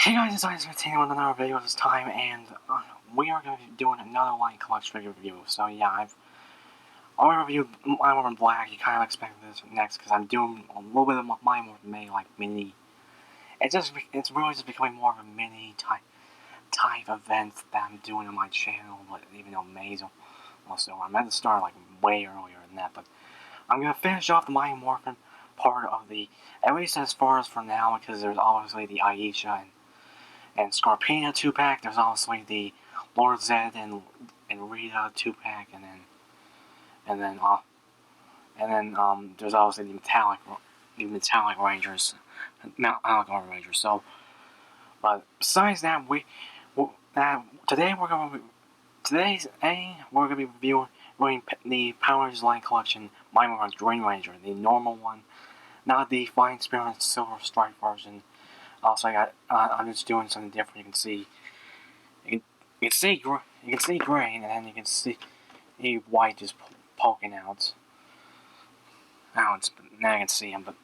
Hey guys, it's Ice with another video this time, and we are going to be doing another line collection figure review. So yeah, I've already reviewed my Morphin Black. You kind of expect this next because I'm doing a little bit of my Morphin May, like mini. It's really just becoming more of a mini type event that I'm doing on my channel. But even though May's also, I meant to start like way earlier than that, but I'm gonna finish off the Mighty Morphin part of the, at least as far as for now, because there's obviously the Aisha and Scarpina 2-pack. There's obviously the Lord Zed and Rita 2-pack, and then there's obviously the metallic Rangers, metallic Armor Rangers. So, but besides that, today we're gonna be reviewing the Power Rangers line collection, Mighty Morphin Green Ranger, the normal one, not the Flying Spirit Silver Stripe version. Also, I'm just doing something different. You can see green, and then you can see white just poking out. Now I can see him, but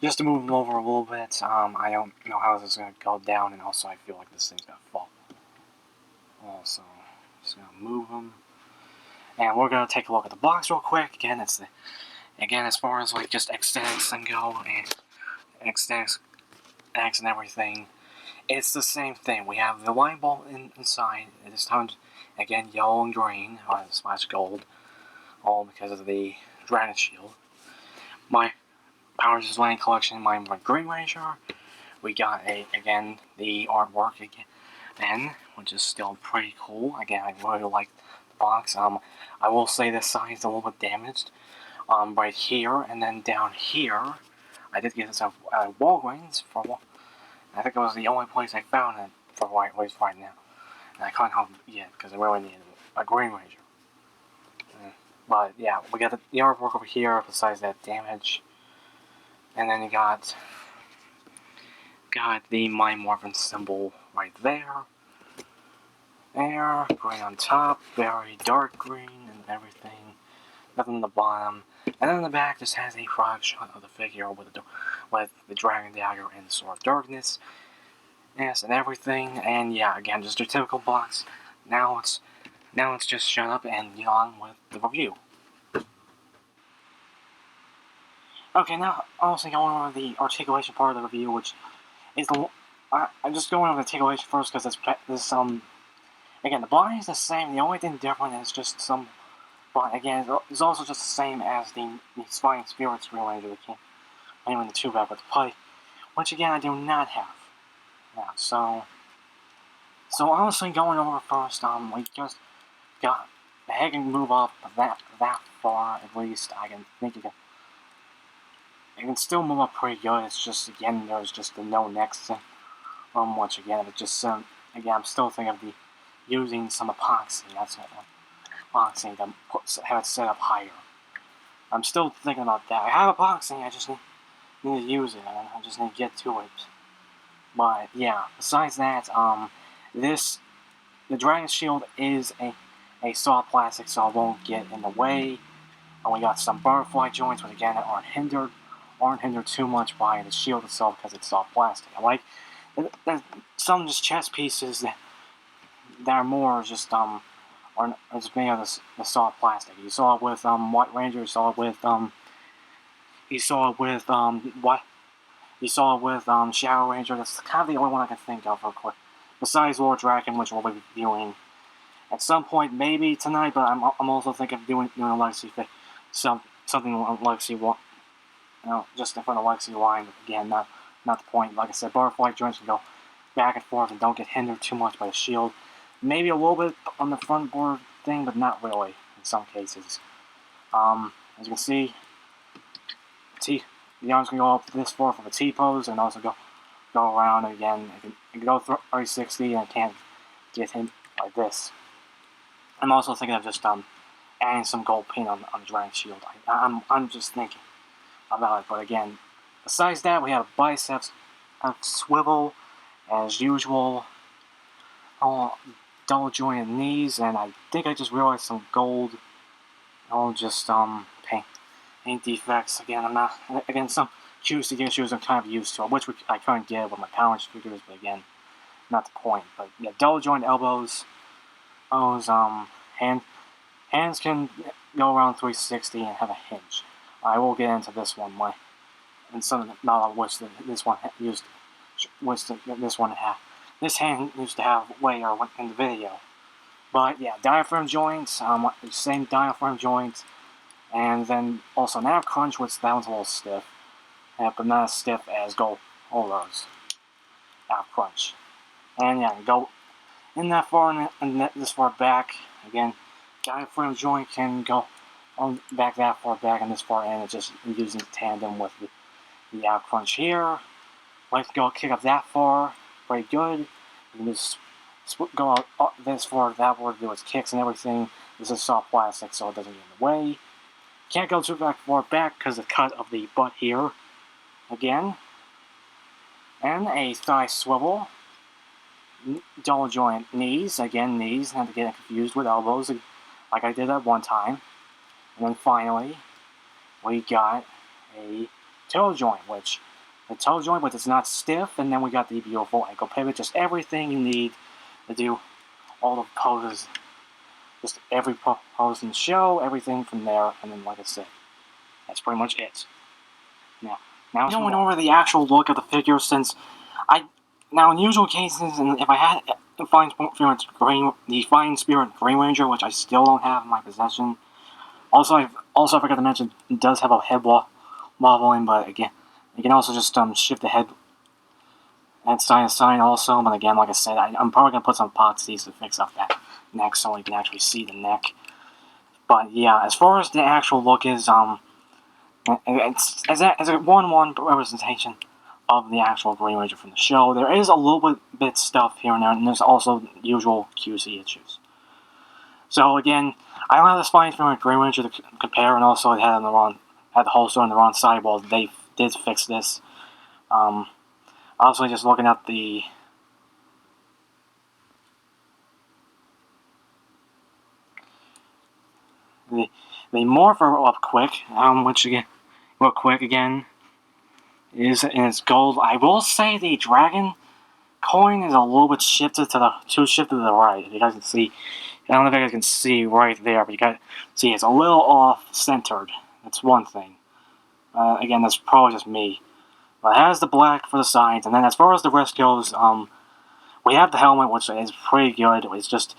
just to move him over a little bit. I don't know how this is gonna go down, and also I feel like this thing's gonna fall. Also, just gonna move him, and we're gonna take a look at the box real quick. Again, as far as like just aesthetics and go, and aesthetics and everything, it's the same thing. We have the light bulb inside. This time, again, yellow and green, slash gold, all because of the Dragon Shield. My Power Rangers line collection, my Green Ranger. We got again the artwork again, which is still pretty cool. Again, I really like the box. I will say this side is a little bit damaged. Right here and then down here, I did get this at Walgreens for one. I think it was the only place I found it for at least right now. And I can't help it yet because I really needed a Green Ranger. But yeah, we got the artwork over here besides that damage. And then you got the Mighty Morphin symbol right there. There, green on top, very dark green and everything. Nothing on the bottom. And then the back just has a frog shot of the figure with the Dragon Dagger and the Sword of Darkness. Yes, and everything. And yeah, again, just your typical box. Now let's just shut up and get on with the review. Okay, now obviously going over the articulation part of the review, which is I'm just going over the articulation first because again, the body is the same. The only thing different is just some. But again, it's also just the same as the Flying Spirits Green Ranger. I mean, the 2-pack with the pipe, which again I do not have. Yeah, so honestly, going over first, we just got the head can move up that far at least. I can still move up pretty good. It's just again there's just the no next thing. Which again it just again I'm still thinking of using some epoxy. That's what epoxy to have it set up higher. I'm still thinking about that. I have epoxy. I just need to use it. I just need to get to it. But yeah, besides that, the Dragon Shield is a soft plastic, so it won't get in the way. And we got some butterfly joints, which again aren't hindered too much by the shield itself because it's soft plastic. I like some just chest pieces that are more just are just made of the soft plastic. You saw it with White Ranger. You saw it with Shadow Ranger. That's kind of the only one I can think of real quick. Besides Lord Draken, which we'll be viewing at some point, maybe tonight. But I'm also thinking of doing a Legacy something on Legacy one, just in front of Legacy line. But again, not the point. Like I said, butterfly joints can go back and forth and don't get hindered too much by the shield. Maybe a little bit on the front board thing, but not really in some cases. As you can see, the arms can go up this far for the T-pose, and also go around again. It can go 360, and it can't get hit like this. I'm also thinking of just adding some gold paint on the Dragon Shield. I'm just thinking about it, but again, besides that, we have biceps swivel as usual. Double jointed knees, and I think I just realized some gold. Just paint defects. Again, some QC issues I'm kind of used to, which I couldn't get with my Power Rangers figures, but again, not the point, but yeah, double joint elbows. Hands can go around 360 and have a hinge. I will get into this one. And some not on which this one used, this one had. This hand used to have later in the video. But yeah, diaphragm joints, same diaphragm joints, and then also nav crunch, which that one's a little stiff, but not as stiff as all those nav crunch. And yeah, go in that far and this far back. Again, diaphragm joint can go on back that far back and this far in. It's just using tandem with the ab crunch here. Like to go kick up that far, pretty good. You can just go out this far, that far, do its kicks and everything. This is soft plastic, so it doesn't get in the way. Can't go too far back because of the cut of the butt here. Again. And a thigh swivel. Double joint knees. Again, knees. Not to get confused with elbows, like I did at one time. And then finally, we got a toe joint, which the toe joint, but it's not stiff. And then we got the beautiful ankle pivot. Just everything you need to do all the poses. Just every pose in the show, everything from there. And then, like I said, that's pretty much it. Now going over the actual look of the figure, since now in usual cases, and if I had the Fine Spirit Green Ranger, which I still don't have in my possession. Also, I forgot to mention, it does have a head wobbling, but again, you can also just shift the head and side to side also. But again, like I said, I'm probably gonna put some epoxies to fix up that neck so you can actually see the neck. But yeah, as far as the actual look is, it's as a 1-1 representation of the actual Green Ranger from the show. There is a little bit stuff here and there, and there's also usual QC issues. So again, I don't have the spine from a Green Ranger to compare, and also it had the holster on the wrong side. Well, they did fix this. Also, just looking at the Morphin up quick, which again, real quick again, is in its gold. I will say the dragon coin is a little bit shifted to the right. If you guys can see, I don't know if you guys can see right there, but you guys see it's a little off centered. That's one thing. Again, that's probably just me. But it has the black for the sides, and then as far as the rest goes, we have the helmet, which is pretty good. It's just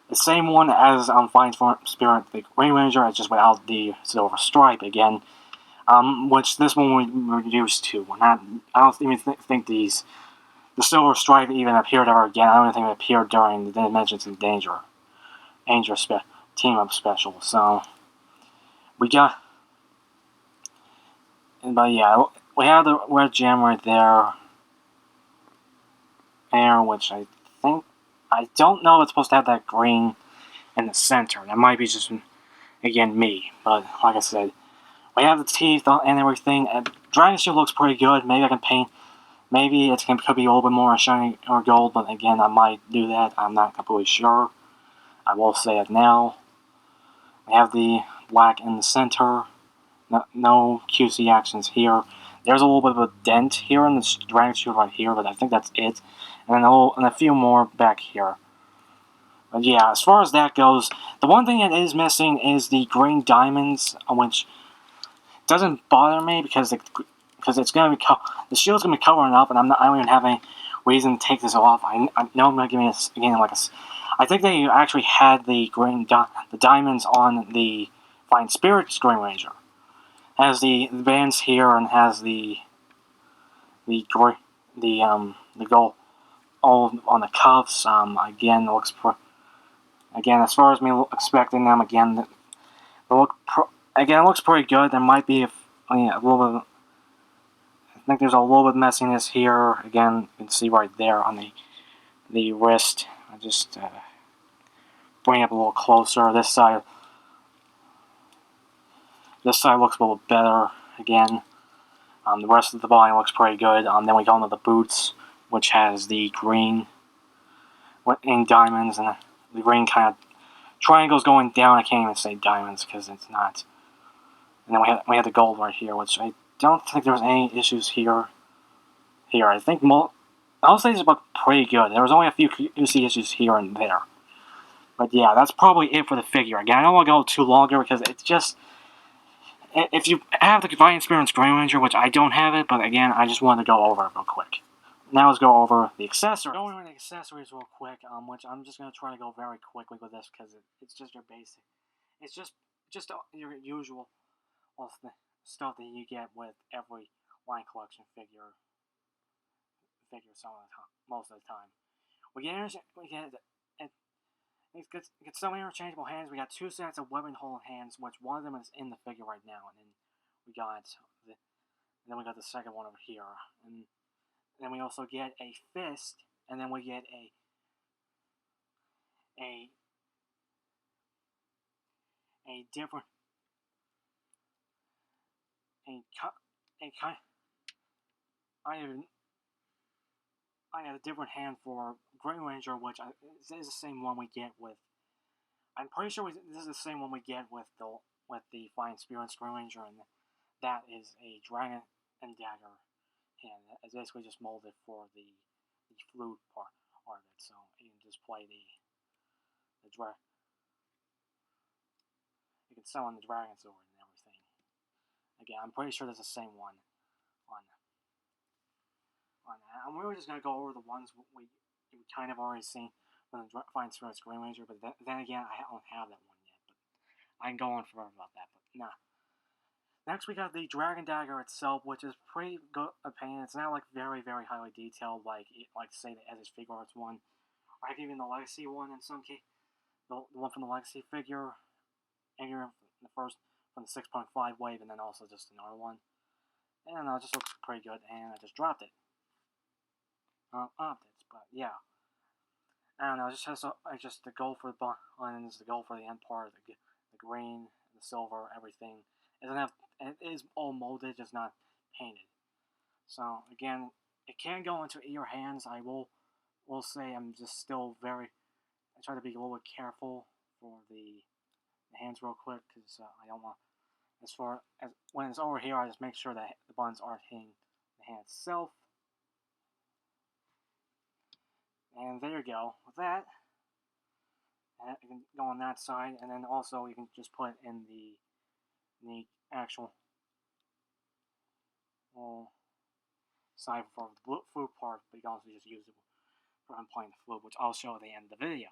the same one as Fine Spirit, the Green Ranger, it's just without the silver stripe again. Which this one we reduced to. I don't even think the silver stripe even appeared ever again. I don't even think it appeared during the Dimensions in Danger team-up special. So we got, but yeah, we have the red gem right there, which I don't know if it's supposed to have that green in the center. That might be just, again, me. But like I said, we have the teeth and everything. Dragon Shield looks pretty good. Maybe I can paint. Maybe it could be a little bit more shiny or gold, but again, I might do that. I'm not completely sure. I will say it now. We have the black in the center. No QC actions here. There's a little bit of a dent here in the Dragon Shield right here, but I think that's it. And then a few more back here. But yeah, as far as that goes, the one thing that is missing is the green diamonds, which doesn't bother me because it's gonna be the shield's gonna be covering up, and I don't even have any reason to take this off. I know I'm gonna give me again like a. I think they actually had the the diamonds on the Fine Spirit's Green Ranger. Has the bands here and has the gold all on the cuffs. Again, looks again as far as me expecting them. Again, it looks pretty good. There might be a little bit. I think there's a little bit of messiness here. Again, you can see right there on the wrist. I just bring it up a little closer. This side looks a little better. Again, the rest of the body looks pretty good. Then we go into the boots, which has the green ink diamonds and the green kind of triangles going down. I can't even say diamonds because it's not. And then we have the gold right here, which I don't think there was any issues here. I think I'll say this book pretty good. There was only a few QC issues here and there. But yeah, that's probably it for the figure. Again, I don't want to go too longer because it's just... If you have the Divine Experience Green Ranger, which I don't have it, but again, I just wanted to go over it real quick. Now let's go over the accessories. Going over the accessories real quick, which I'm just going to try to go very quickly with this because it's just your basic. It's just your usual stuff that you get with every line collection figure most of the time. We get some interchangeable hands. We got 2 sets of weapon hold hands, which one of them is in the figure right now, and then we got the second one over here, and then we also get a fist, and then we get a different I had a different hand for Green Ranger, which is the same one we get with. I'm pretty sure this is the same one we get with the Flying Spirits Green Ranger, and that is a Dragon and Dagger hand. It's basically just molded for the flute part of it, so you can just play the dragon. You can summon the dragon sword and everything. Again, I'm pretty sure that's the same one on that. And we're just gonna go over the ones we kind of already seen from the Flying Spirits Green Ranger, but then again, I don't have that one yet. But I can go on forever about that. But nah. Next, we got the Dragon Dagger itself, which is pretty good opinion. It's not like very, very highly detailed, like say the Edge Figure Arts one, or even the Legacy one in some case. The one from the Legacy figure, and the first from the 6.5 wave, and then also just another one. And it just looks pretty good, and I just dropped it. Optics, but yeah. I don't know, just the gold for the buttons, the gold for the end part, the green, the silver, everything. It is all molded, just not painted. So again, it can go into your hands. I will say I'm just still I try to be a little bit careful for the hands real quick because I don't want, as far as when it's over here, I just make sure that the buttons aren't hitting the hand itself. And there you go. With that, you can go on that side, and then also you can just put in the actual side for the flute part, but you can also just use it for playing the flute, which I'll show at the end of the video.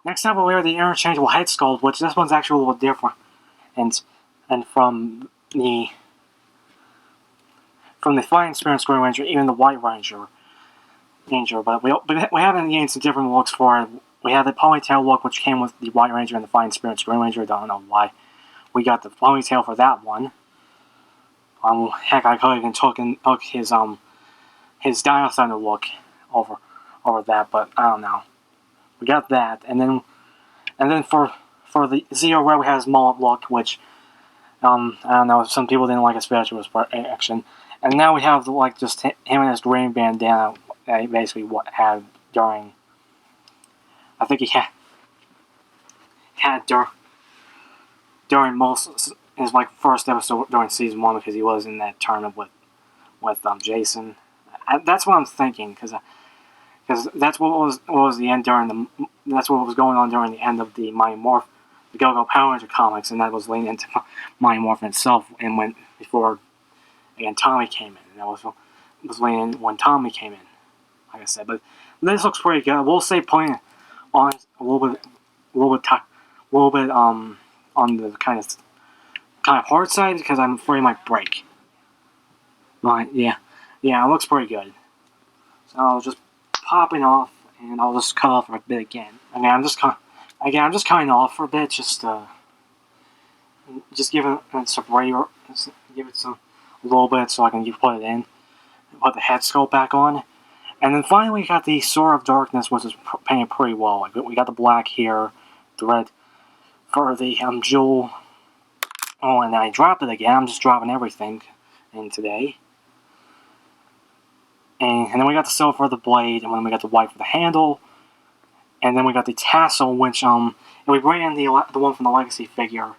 Next up, we have the interchangeable head sculpt, which this one's actually a little different, and from the Flying Spirits Green Ranger, even the White Ranger, but we have gained some different looks for it. We have the ponytail look, which came with the White Ranger and the Flying Spirits Green Ranger. I don't know why we got the ponytail for that one. Heck, I could even took his Dino Thunder look over that, but I don't know. We got that, and then for the Zero Red, we have his mullet look, which I don't know. Some people didn't like, especially with action. And now we have just him and his green bandana. Basically, what had during. I think he had during most his first episode during season 1 because he was in that tournament with Jason. That's what I'm thinking because that's what was the end that's what was going on during the end of the Mighty Morphin, the Go-Go Power Ranger comics, and that was leading into Mighty Morphin itself, and when before again Tommy came in, and that was leading when Tommy came in, like I said. But this looks pretty good. We'll say putting on a little bit on the kind of hard side because I'm afraid it might break. But yeah, it looks pretty good. So I'll just pop it off, and I'll just cut off for a bit again. I'm just cutting off for a bit, just give it a spray, give it a little bit so I can put it in, put the head sculpt back on, and then finally we got the Sword of Darkness, which is painted pretty well. We got the black here, the red for the jewel. Oh, and I dropped it again. I'm just dropping everything in today. And then we got the silver for the blade, and then we got the white for the handle, and then we got the tassel, which and we bring in the one from the Legacy figure,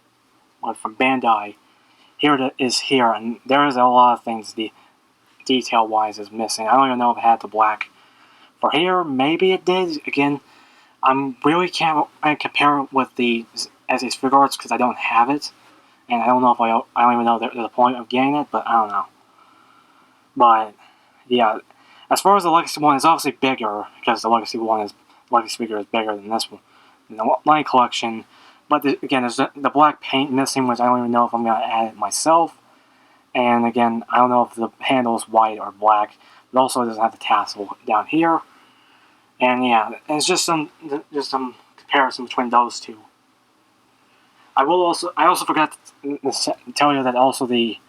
from Bandai. Here it is here, and there is a lot of things detail-wise is missing. I don't even know if it had the black. For here, maybe it did. Again, I'm really can't compare it with the SS figure arts because I don't have it, and I don't know if I don't even know the point of getting it, but I don't know. But yeah, as far as the Legacy one, it's obviously bigger because the Legacy figure is bigger than this one, in the line collection. But again, there's the black paint missing, which I don't even know if I'm gonna add it myself. And again, I don't know if the handle is white or black. It also doesn't have the tassel down here. And yeah, it's just some comparison between those two. I also forgot to tell you that also the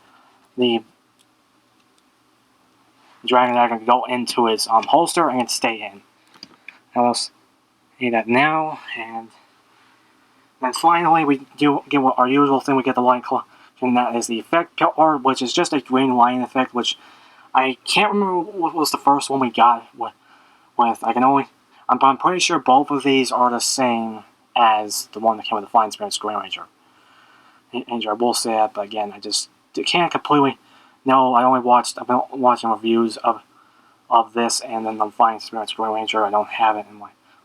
Dragon Dagger can go into its holster and stay in. I'll see that now, and then finally we do get our usual thing. We get the light collection, and that is the effect part, which is just a green line effect, which I can't remember what was the first one we got with. I'm pretty sure both of these are the same as the one that came with the Flying Spirits Green Ranger. I will say that, but again, I just can't completely. No, I've been watching reviews of this, and then the Flying Spirits Green Ranger. I don't have it in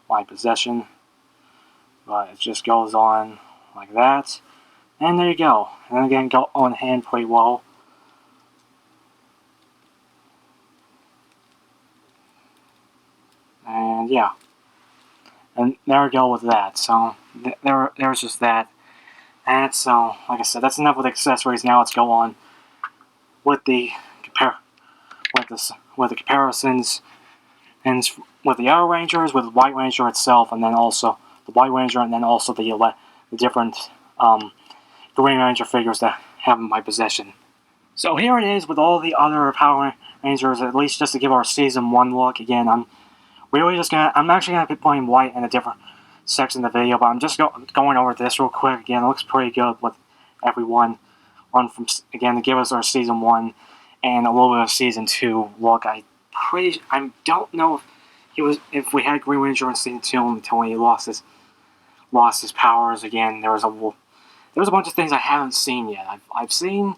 my possession, but it just goes on like that, and there you go. And then again, go on hand pretty well. And yeah, and there we go with that. So there's just that. And so, like I said, that's enough with accessories. Now let's go on with the comparisons, and with the Arrow Rangers, with the White Ranger itself, and then also the White Ranger, and then also the different Green Ranger figures that I have in my possession. So here it is with all the other Power Rangers, at least just to give our Season 1 look. Again, I'm actually gonna be playing White in a different section of the video, but I'm just going over this real quick. Again, it looks pretty good with everyone again to give us our Season 1 and a little bit of Season 2 look. I don't know if we had Green Ranger in Season 2 until he lost his powers. Again, there was a bunch of things I haven't seen yet. I've seen,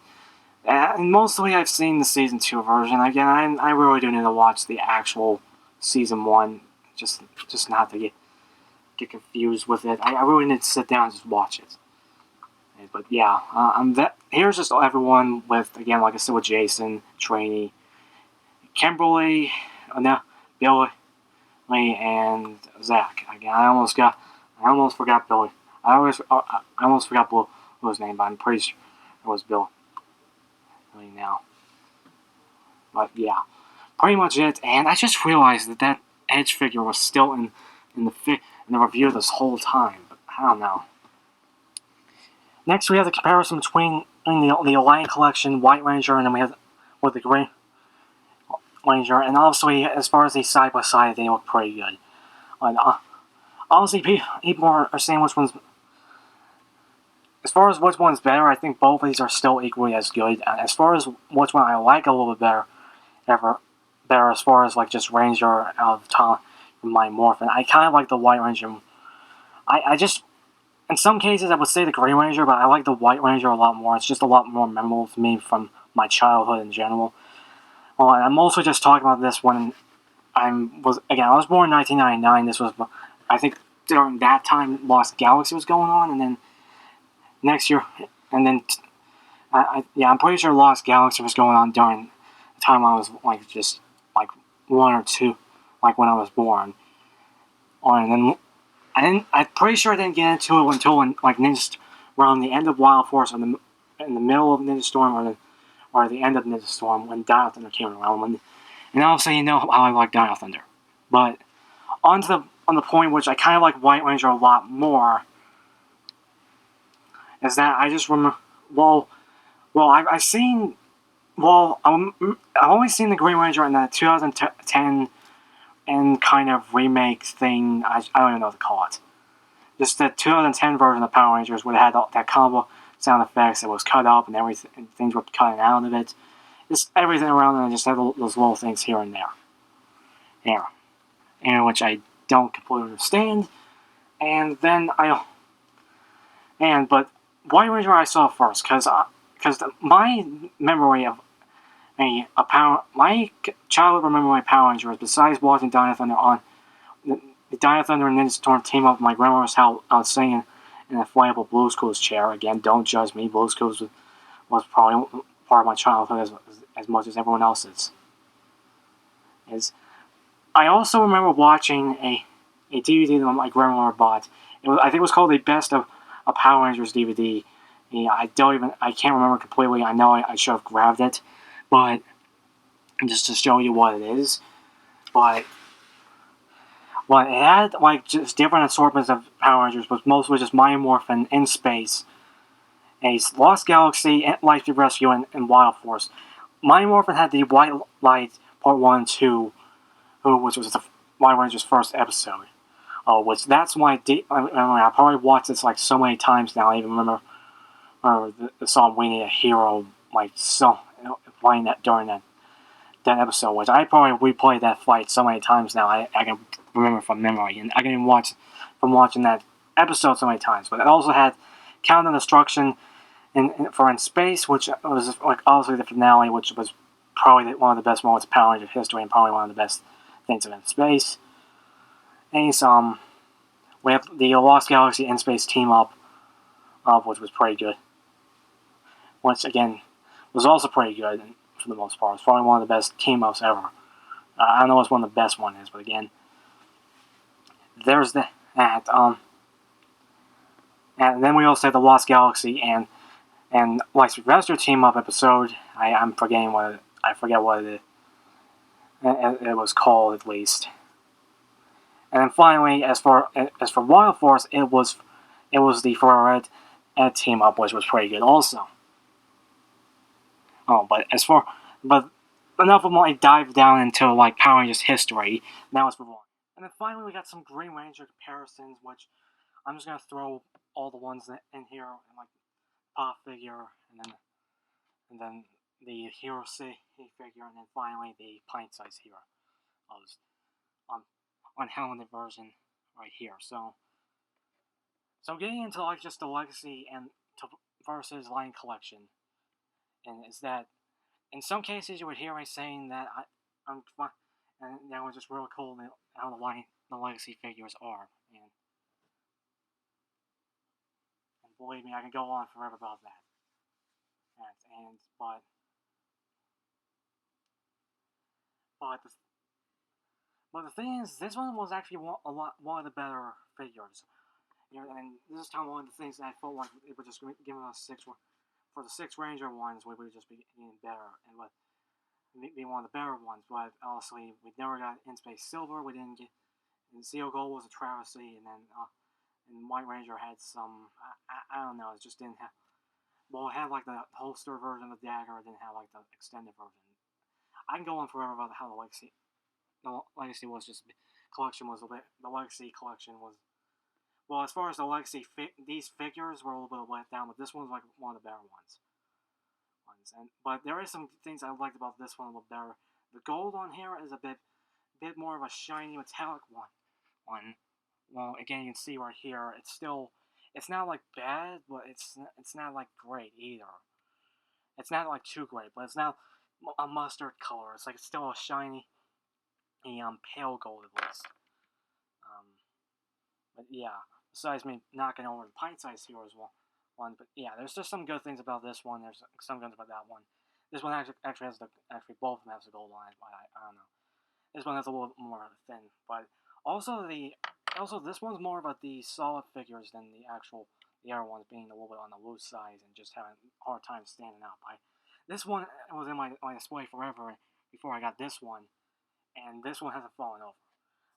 and mostly I've seen the Season 2 version. Again, I really do need to watch the actual Season 1, just not to get confused with it. I really need to sit down and just watch it. But yeah, here's just everyone with, again, like I said, with Jason, Trainee, Kimberly, Billy, and Zach. Again, I almost forgot Billy. I almost forgot Blue's name, but I'm pretty sure it was Billy now. But yeah, pretty much it. And I just realized that Edge figure was still in the review this whole time. But I don't know. Next, we have the comparison between the Alliance Collection, White Ranger, and then we have with the Green Ranger. And obviously, as far as the side-by-side, they look pretty good. And, honestly, people are saying which one's... As far as which one's better, I think both of these are still equally as good. As far as which one I like a little bit better as far as like just Ranger out of time from my Morphin, I kind of like the White Ranger. I just... In some cases, I would say the Green Ranger, but I like the White Ranger a lot more. It's just a lot more memorable to me from my childhood in general. And I'm mostly just talking about this one. I was born in 1999. This was, I think, during that time, Lost Galaxy was going on, and then next year, and then I'm pretty sure Lost Galaxy was going on during the time I was just 1 or 2, when I was born. And then I'm pretty sure I didn't get into it until around the end of Wild Force, or in the middle of Ninja Storm, or the end of Ninja Storm, when Dial Thunder came around. And obviously, you know how I like Dial Thunder. But on the point which I kind of like White Ranger a lot more, is that I just remember. I've only seen the Green Ranger in the 2010 and kind of remake thing. I don't even know what to call it. Just the 2010 version of Power Rangers, where it had that combo sound effects. It was cut up and everything. And things were cut out of it. Just everything around it. And just had those little things here and there. Yeah, and which I don't completely understand. And then but White Ranger I saw first, because my memory of my childhood remember my Power Rangers, besides watching Dino Thunder on the Dino Thunder and Ninja Storm team up, my grandma's house, I was singing in a inflatable Blue's Clues chair. Again, don't judge me. Blue's Clues was probably part of my childhood as much as everyone else's. I also remember watching a DVD that my grandmother bought. I think it was called the Best of Power Rangers DVD. I can't remember completely. I know I should have grabbed it, but just to show you what it is. But it had like just different assortments of Power Rangers, but mostly just Morphin in space, a Lost Galaxy, Life Rescue, and Wild Force. Morphin had the White Light Part 1 and 2, which was the White Ranger's first episode. Which that's why I probably watched this like so many times now. I even remember the song "We Need a Hero" playing that during that episode. Which I probably replayed that fight so many times now. I can remember from memory, and I can even watch from watching that episode so many times. But it also had Countdown Destruction in Space, which was like obviously the finale, which was probably one of the best moments of Power Rangers history, and probably one of the best things in space. And we have the Lost Galaxy in Space team up, which was pretty good. Which again was also pretty good for the most part. It's probably one of the best team ups ever. I don't know what one of the best one is, but again, there's that. And then we also have the Lost Galaxy and Life Rescue team up episode. I forget what it was called at least. And then finally, as for Wild Force, it was the Red team up, which was pretty good also. But enough of my dive down into like Power Rangers history. Now it's for one. And then finally, we got some Green Ranger comparisons, which I'm just gonna throw all the ones in here, and like pop figure, and then the Hero C figure, and then finally the pint-sized hero. On helmeted version right here. So getting into like just the legacy and versus line collection, and is that in some cases you would hear me saying that I'm and that was just real cool how the legacy figures are, and believe me, I can go on forever about that. But the thing is, this one was actually one of the better figures. And this is kind of one of the things that I felt like it would just give us for the 6 Ranger ones, we would just be getting better and would be one of the better ones. But honestly, we never got In Space Silver. We didn't get. And Seal Gold was a travesty, and then and White Ranger had some. I don't know. It just didn't have. Well, it had like the holster version of the dagger. It didn't have like the extended version. I can go on forever about how the legacy was just collection was a bit. The legacy collection was. Well, as far as the legacy, these figures were a little bit let down, but this one was like one of the better ones. But there is some things I liked about this one a little better. The gold on here is a bit more of a shiny metallic one. Well, again, you can see right here, it's not like bad, but it's not like great either. It's not like too great, but it's not a mustard color. It's like it's still a shiny, pale gold at least. But yeah, besides me knocking over the pint-sized heroes one, but yeah, there's just some good things about this one. There's some good things about that one. This one actually has both of them has the gold line, but I don't know. This one has a little more thin, but also this one's more about the solid figures than the other ones being a little bit on the loose side and just having a hard time standing out. This one was in my display forever before I got this one, and this one hasn't fallen over.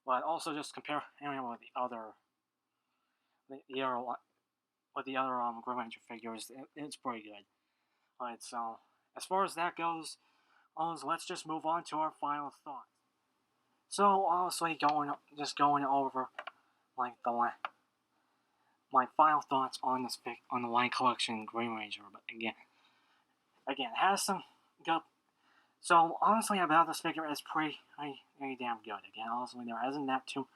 But also just comparing with the other Green Ranger figures, it's pretty good. Alright, so as far as that goes, let's just move on to our final thoughts. So honestly, going over like my final thoughts on the line collection Green Ranger, but again, it has some good. So honestly, about this figure, it's pretty damn good. Again, honestly, there isn't that too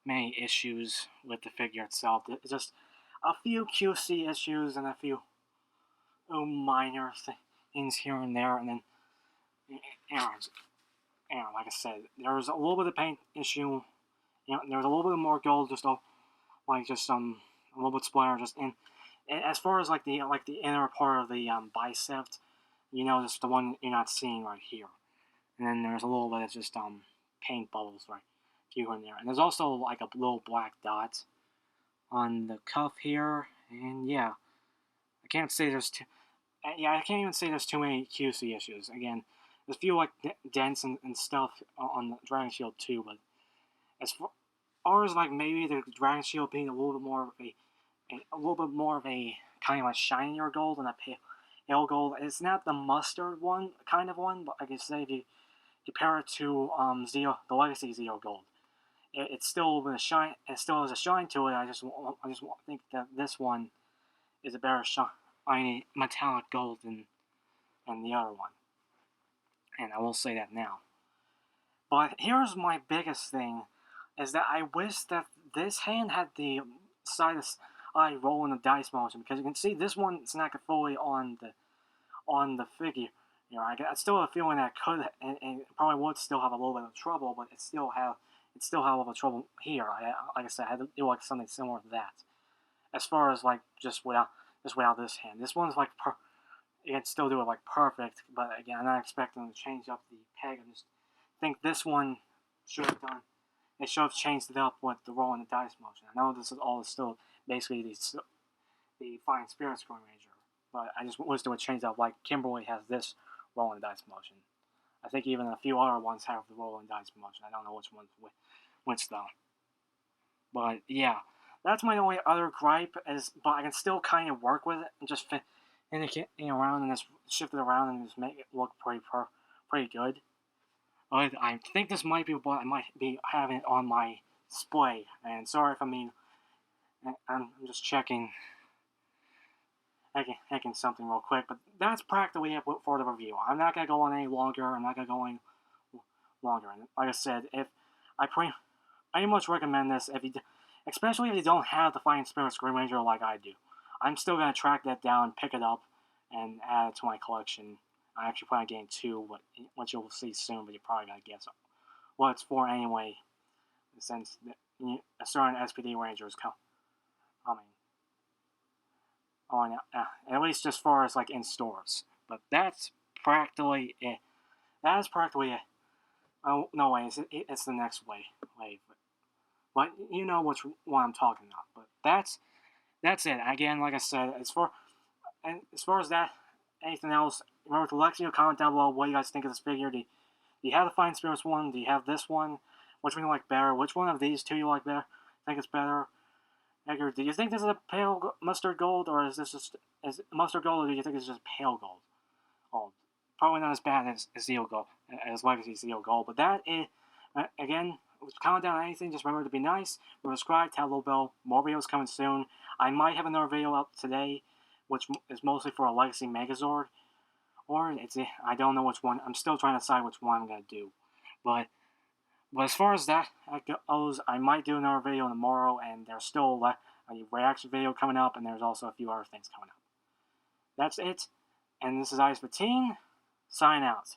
many issues with the figure itself. It's just a few QC issues and a few minor things here and there, and then like I said, there was a little bit of paint issue. There was a little bit more gold, just a little bit splatter, just in. And as far as like the inner part of the bicep, just the one you're not seeing right here. And then there's a little bit of just paint bubbles right here and there. And there's also like a little black dot on the cuff here. And yeah, I can't say there's too. Yeah, I can't even say there's too many QC issues. Again, there's a few like dents and stuff on the Dragon Shield too. But as far as like maybe the Dragon Shield being a little bit more of a kind of a shinier gold than a pale gold. It's not the mustard one kind of one, but I can say if you compare it to the Legacy Zeo Gold, it's still with a shine. It still has a shine to it. I just think that this one is a better shiny metallic gold than the other one, and I will say that now. But here's my biggest thing, is that I wish that this hand had the side roll in the dice motion, because you can see this one is not fully on the figure. I still have a feeling that could and probably would still have a little bit of trouble, but it still have a little bit of trouble here. Like I said, I had to do like something similar to that. As far as like just without this hand, this one's like you can still do it like perfect, but again, I'm not expecting to change up the peg. I just think this one should have done. They should have changed it up with the roll and the dice motion. I know this is all still basically the Fine Spirit Screen Ranger, but I just wish they would change up. Like Kimberly has this roll and dice motion. I think even a few other ones have the roll and dice motion. I don't know which one's which though. But yeah, that's my only other gripe. But I can still kind of work with it and just indicate around and just shift it around and just make it look pretty good. But I think this might be what I might be having on my display. And sorry if I'm just checking something real quick, but that's practically it for the review. I'm not going to go on any longer. I'm not going to go any longer. And like I said, if I pretty much recommend this, especially if you don't have the Fine Spirit Screen Ranger like I do. I'm still going to track that down, pick it up, and add it to my collection. I actually plan on getting 2, which you'll see soon, but you're probably going to guess what it's for anyway, since a certain SPD Ranger is coming. At least as far as like in stores. But that's practically it. Oh no way, it's the next wave. But you know what I'm talking about. But that's it. Again, like I said, as far as that, anything else, remember to let comment down below what you guys think of this figure. Do you have the Fine Spirits one? Do you have this one? Which one you like better? Which one of these two you like better? Think it's better? Edgar, do you think this is a pale mustard gold, or is mustard gold, or do you think it's just pale gold? Oh, probably not as bad as Zeo Gold, as Legacy Zeo Gold, but that is, again, comment down on anything, just remember to be nice, subscribe, tap the little bell, more videos coming soon. I might have another video up today, which is mostly for a Legacy Megazord, or I don't know which one, I'm still trying to decide which one I'm going to do, but as far as that goes, I might do another video tomorrow, and there's still a reaction video coming up, and there's also a few other things coming up. That's it, and this is Ice15, sign out.